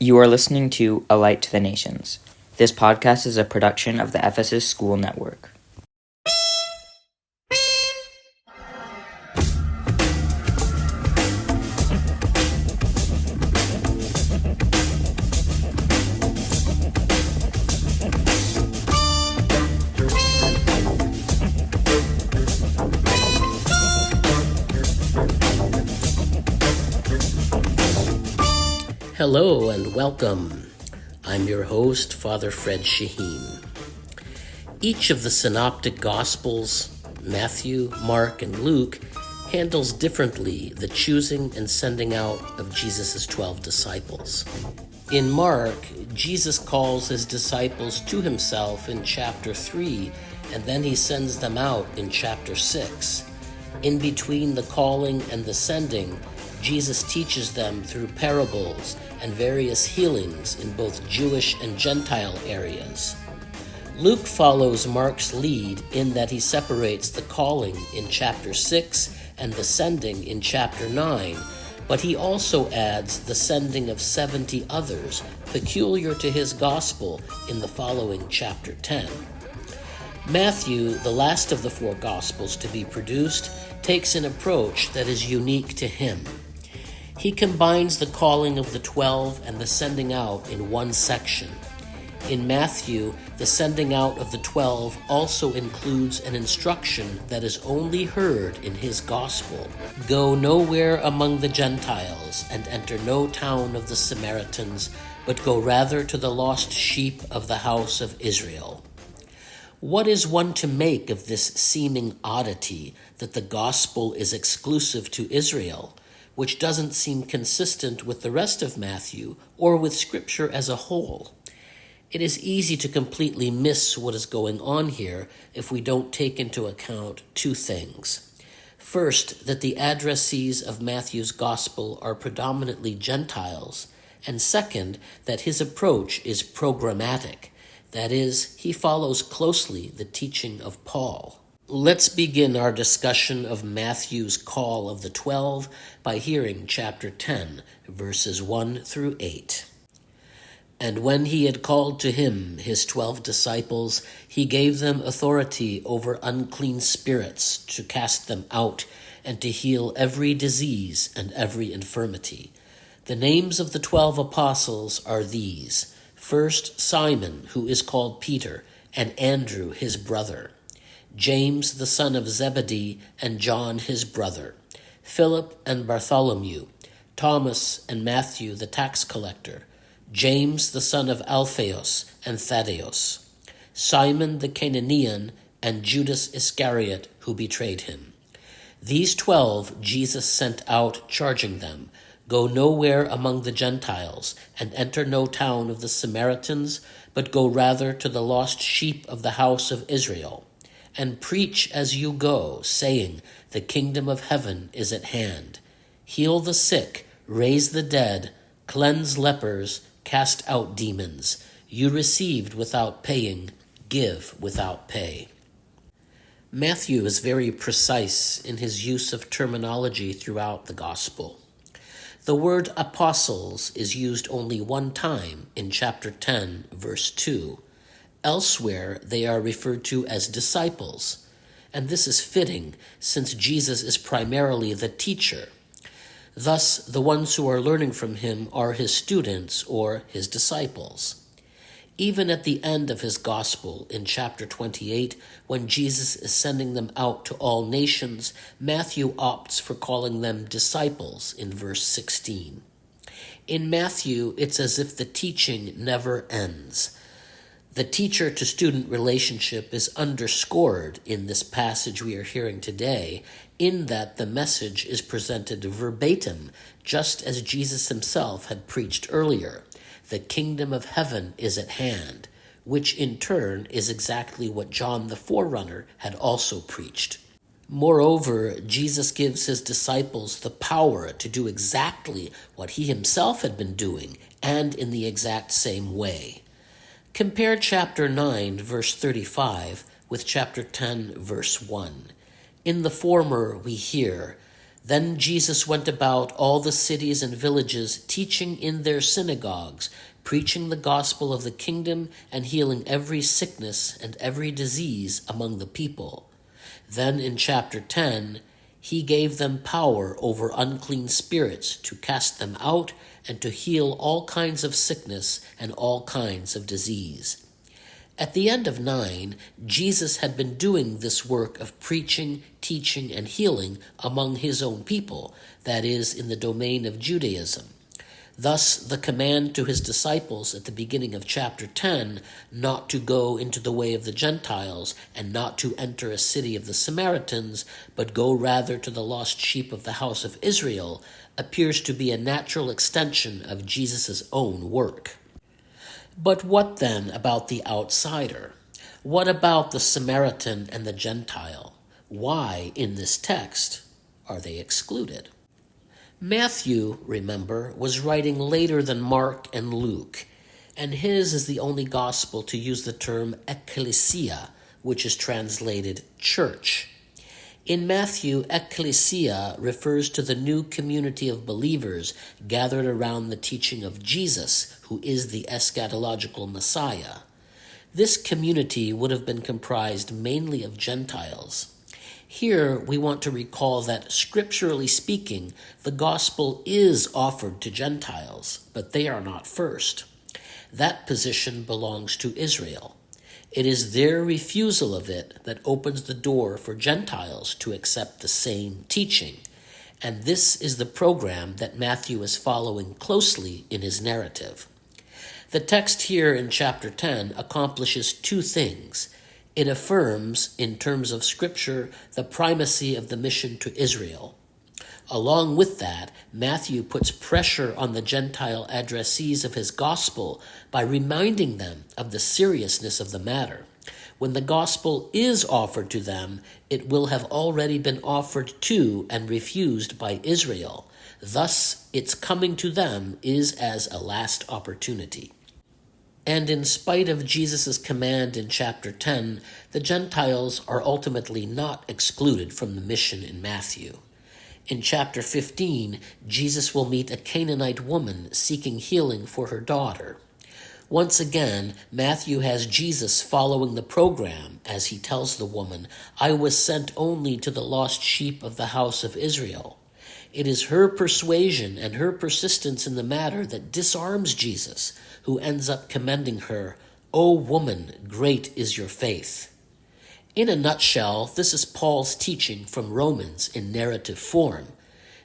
You are listening to A Light to the Nations. This podcast is a production of the Ephesus School Network. Hello and welcome. I'm your host, Father Fred Shaheen. Each of the synoptic Gospels, Matthew, Mark, and Luke, handles differently the choosing and sending out of Jesus' 12 disciples. In Mark, Jesus calls his disciples to himself in chapter 3, and then he sends them out in chapter 6. In between the calling and the sending, Jesus teaches them through parables and various healings in both Jewish and Gentile areas. Luke follows Mark's lead in that he separates the calling in chapter 6 and the sending in chapter 9, but he also adds the sending of 70 others, peculiar to his gospel, in the following chapter 10. Matthew, the last of the four Gospels to be produced, takes an approach that is unique to him. He combines the calling of the 12 and the sending out in one section. In Matthew, the sending out of the 12 also includes an instruction that is only heard in his Gospel. Go nowhere among the Gentiles, and enter no town of the Samaritans, but go rather to the lost sheep of the house of Israel. What is one to make of this seeming oddity that the gospel is exclusive to Israel, which doesn't seem consistent with the rest of Matthew or with Scripture as a whole? It is easy to completely miss what is going on here if we don't take into account two things. First, that the addressees of Matthew's gospel are predominantly Gentiles, and second, that his approach is programmatic. That is, he follows closely the teaching of Paul. Let's begin our discussion of Matthew's call of the 12 by hearing chapter 10, verses 1 through 8. And when he had called to him his 12 disciples, he gave them authority over unclean spirits to cast them out and to heal every disease and every infirmity. The names of the 12 apostles are these: first, Simon, who is called Peter, and Andrew his brother, James the son of Zebedee, and John his brother, Philip and Bartholomew, Thomas and Matthew the tax collector, James the son of Alphaeus and Thaddeus, Simon the Cananean, and Judas Iscariot, who betrayed him. These 12 Jesus sent out, charging them, Go nowhere among the Gentiles, and enter no town of the Samaritans, but go rather to the lost sheep of the house of Israel. And preach as you go, saying, The kingdom of heaven is at hand. Heal the sick, raise the dead, cleanse lepers, cast out demons. You received without paying, give without pay. Matthew is very precise in his use of terminology throughout the gospel. The word apostles is used only one time in chapter 10, verse 2. Elsewhere, they are referred to as disciples, and this is fitting since Jesus is primarily the teacher. Thus, the ones who are learning from him are his students or his disciples. Even at the end of his gospel, in chapter 28, when Jesus is sending them out to all nations, Matthew opts for calling them disciples in verse 16. In Matthew, it's as if the teaching never ends. The teacher-to-student relationship is underscored in this passage we are hearing today, in that the message is presented verbatim, just as Jesus himself had preached earlier. The kingdom of heaven is at hand, which in turn is exactly what John the forerunner had also preached. Moreover, Jesus gives his disciples the power to do exactly what he himself had been doing, and in the exact same way. Compare chapter 9, verse 35, with chapter 10, verse 1. In the former we hear, Then Jesus went about all the cities and villages, teaching in their synagogues, preaching the gospel of the kingdom, and healing every sickness and every disease among the people. Then in chapter 10, he gave them power over unclean spirits to cast them out and to heal all kinds of sickness and all kinds of disease. At the end of 9, Jesus had been doing this work of preaching, teaching, and healing among his own people, that is, in the domain of Judaism. Thus, the command to his disciples at the beginning of chapter 10 not to go into the way of the Gentiles and not to enter a city of the Samaritans, but go rather to the lost sheep of the house of Israel, appears to be a natural extension of Jesus' own work. But what then about the outsider? What about the Samaritan and the Gentile? Why, in this text, are they excluded? Matthew, remember, was writing later than Mark and Luke, and his is the only gospel to use the term ecclesia, which is translated church. In Matthew, ecclesia refers to the new community of believers gathered around the teaching of Jesus, who is the eschatological Messiah. This community would have been comprised mainly of Gentiles. Here, we want to recall that, scripturally speaking, the gospel is offered to Gentiles, but they are not first. That position belongs to Israel. It is their refusal of it that opens the door for Gentiles to accept the same teaching, and this is the program that Matthew is following closely in his narrative. The text here in chapter 10 accomplishes two things. It affirms, in terms of Scripture, the primacy of the mission to Israel. Along with that, Matthew puts pressure on the Gentile addressees of his gospel by reminding them of the seriousness of the matter. When the gospel is offered to them, it will have already been offered to and refused by Israel. Thus, its coming to them is as a last opportunity. And in spite of Jesus' command in chapter 10, the Gentiles are ultimately not excluded from the mission in Matthew. In chapter 15, Jesus will meet a Canaanite woman seeking healing for her daughter. Once again, Matthew has Jesus following the program as he tells the woman, "I was sent only to the lost sheep of the house of Israel." It is her persuasion and her persistence in the matter that disarms Jesus, who ends up commending her, "O woman, great is your faith." In a nutshell, this is Paul's teaching from Romans in narrative form,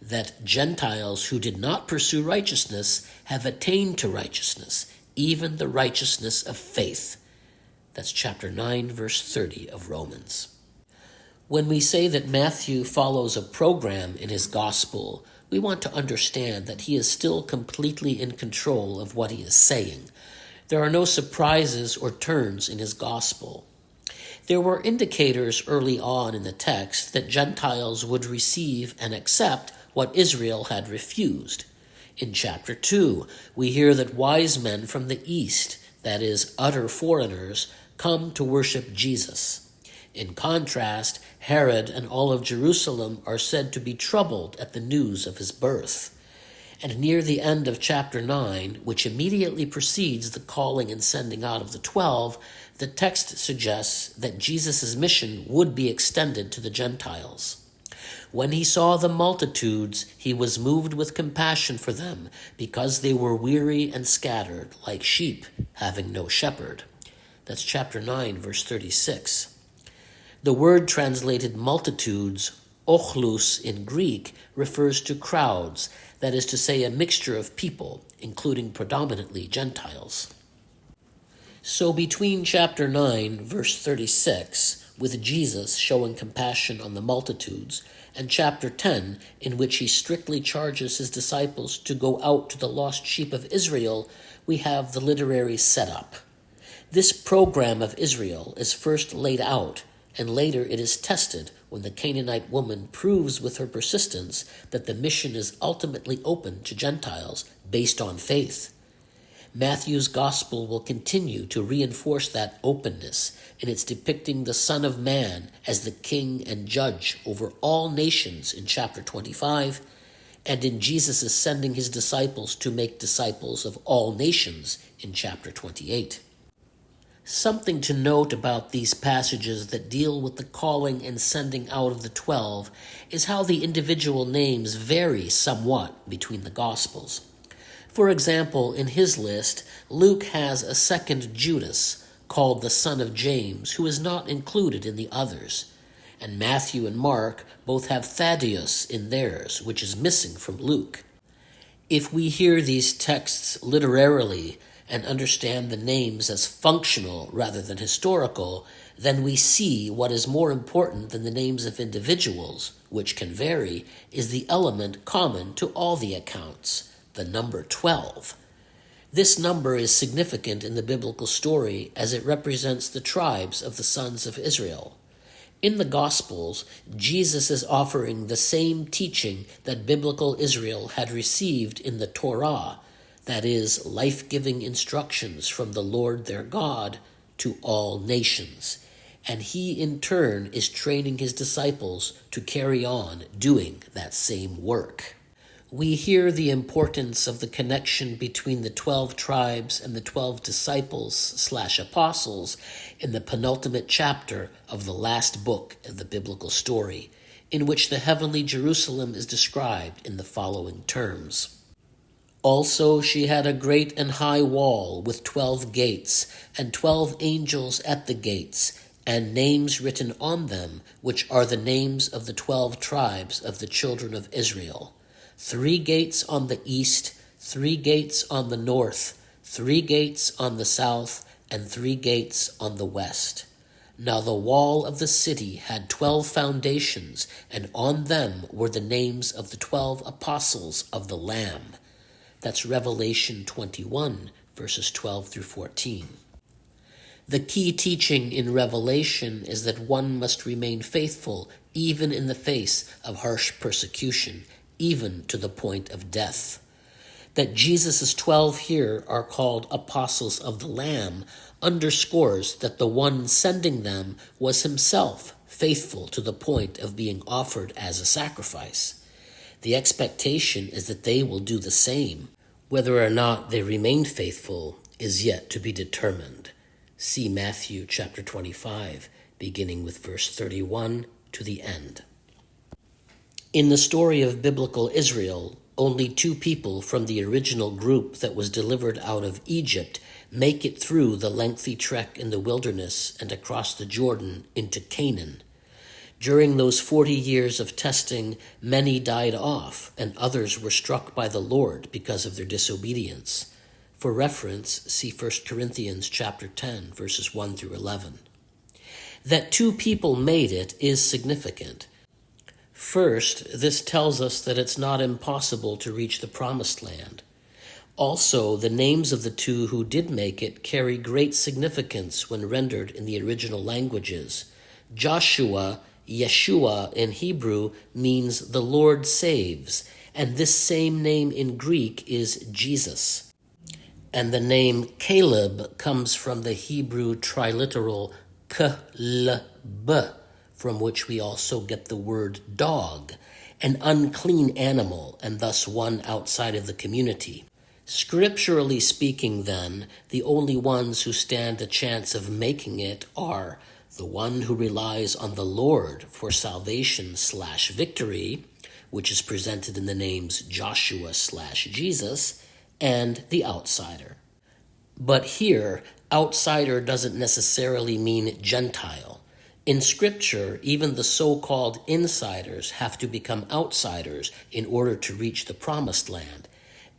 that Gentiles who did not pursue righteousness have attained to righteousness, even the righteousness of faith. That's chapter 9, verse 30 of Romans. When we say that Matthew follows a program in his gospel, we want to understand that he is still completely in control of what he is saying. There are no surprises or turns in his gospel. There were indicators early on in the text that Gentiles would receive and accept what Israel had refused. In chapter 2, we hear that wise men from the east, that is, utter foreigners, come to worship Jesus. In contrast, Herod and all of Jerusalem are said to be troubled at the news of his birth. And near the end of chapter 9, which immediately precedes the calling and sending out of the 12, the text suggests that Jesus' mission would be extended to the Gentiles. When he saw the multitudes, he was moved with compassion for them, because they were weary and scattered, like sheep having no shepherd. That's chapter 9, verse 36. The word translated multitudes, ochlus in Greek, refers to crowds, that is to say, a mixture of people, including predominantly Gentiles. So between chapter 9, verse 36, with Jesus showing compassion on the multitudes, and chapter 10, in which he strictly charges his disciples to go out to the lost sheep of Israel, we have the literary setup. This program of Israel is first laid out, and later it is tested when the Canaanite woman proves with her persistence that the mission is ultimately open to Gentiles based on faith. Matthew's Gospel will continue to reinforce that openness in its depicting the Son of Man as the King and Judge over all nations in chapter 25, and in Jesus' sending his disciples to make disciples of all nations in chapter 28. Something to note about these passages that deal with the calling and sending out of the 12 is how the individual names vary somewhat between the Gospels. For example, in his list, Luke has a second Judas, called the son of James, who is not included in the others. And Matthew and Mark both have Thaddeus in theirs, which is missing from Luke. If we hear these texts literarily and understand the names as functional rather than historical, then we see what is more important than the names of individuals, which can vary, is the element common to all the accounts, the number 12. This number is significant in the biblical story as it represents the tribes of the sons of Israel. In the Gospels, Jesus is offering the same teaching that biblical Israel had received in the Torah, that is, life-giving instructions from the Lord their God to all nations. And he in turn is training his disciples to carry on doing that same work. We hear the importance of the connection between the 12 tribes and the 12 disciples/apostles in the penultimate chapter of the last book of the biblical story, in which the heavenly Jerusalem is described in the following terms. Also she had a great and high wall with 12 gates, and 12 angels at the gates, and names written on them, which are the names of the 12 tribes of the children of Israel. 3 gates on the east, 3 gates on the north, 3 gates on the south, and 3 gates on the west. Now the wall of the city had 12 foundations, and on them were the names of the 12 apostles of the Lamb. That's Revelation 21, verses 12 through 14. The key teaching in Revelation is that one must remain faithful even in the face of harsh persecution, even to the point of death. That Jesus' 12 here are called apostles of the Lamb underscores that the one sending them was himself faithful to the point of being offered as a sacrifice. The expectation is that they will do the same. Whether or not they remain faithful is yet to be determined. See Matthew chapter 25, beginning with verse 31 to the end. In the story of biblical Israel, only 2 people from the original group that was delivered out of Egypt make it through the lengthy trek in the wilderness and across the Jordan into Canaan. During those 40 years of testing, many died off, and others were struck by the Lord because of their disobedience. For reference, see 1 Corinthians chapter 10, verses 1 through 11. That 2 people made it is significant. First, this tells us that it's not impossible to reach the promised land. Also, the names of the 2 who did make it carry great significance when rendered in the original languages. Joshua, Yeshua in Hebrew, means the Lord saves, and this same name in Greek is Jesus. And the name Caleb comes from the Hebrew triliteral klb, from which we also get the word dog, an unclean animal and thus one outside of the community. Scripturally speaking, then, the only ones who stand a chance of making it are the one who relies on the Lord for salvation/victory, which is presented in the names Joshua/Jesus, and the outsider. But here, outsider doesn't necessarily mean Gentile. In Scripture, even the so-called insiders have to become outsiders in order to reach the promised land.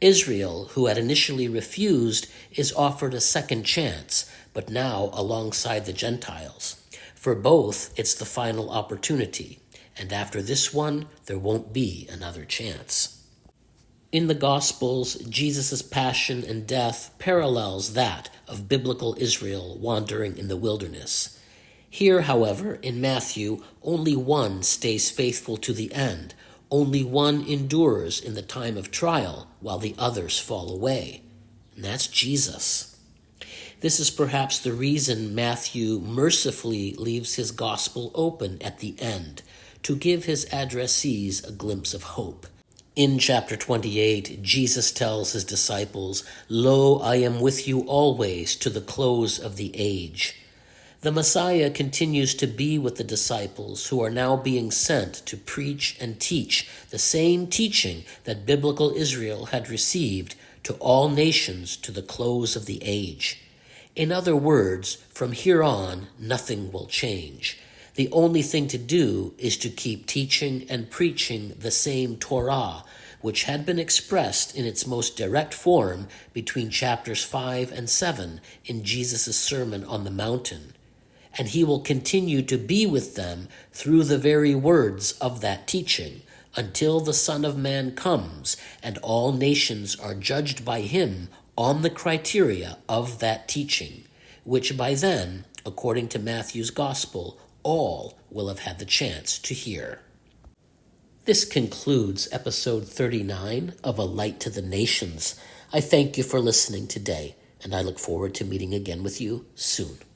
Israel, who had initially refused, is offered a second chance, but now alongside the Gentiles. For both, it's the final opportunity, and after this one, there won't be another chance. In the Gospels, Jesus' passion and death parallels that of biblical Israel wandering in the wilderness. Here, however, in Matthew, only one stays faithful to the end. Only one endures in the time of trial, while the others fall away. and that's Jesus. This is perhaps the reason Matthew mercifully leaves his gospel open at the end to give his addressees a glimpse of hope. In chapter 28, Jesus tells his disciples, "Lo, I am with you always to the close of the age." The Messiah continues to be with the disciples who are now being sent to preach and teach the same teaching that biblical Israel had received to all nations to the close of the age. In other words, from here on, nothing will change. The only thing to do is to keep teaching and preaching the same Torah, which had been expressed in its most direct form between chapters 5 and 7 in Jesus' Sermon on the Mountain. And he will continue to be with them through the very words of that teaching, until the Son of Man comes and all nations are judged by him on the criteria of that teaching, which by then, according to Matthew's Gospel, all will have had the chance to hear. This concludes episode 39 of A Light to the Nations. I thank you for listening today, and I look forward to meeting again with you soon.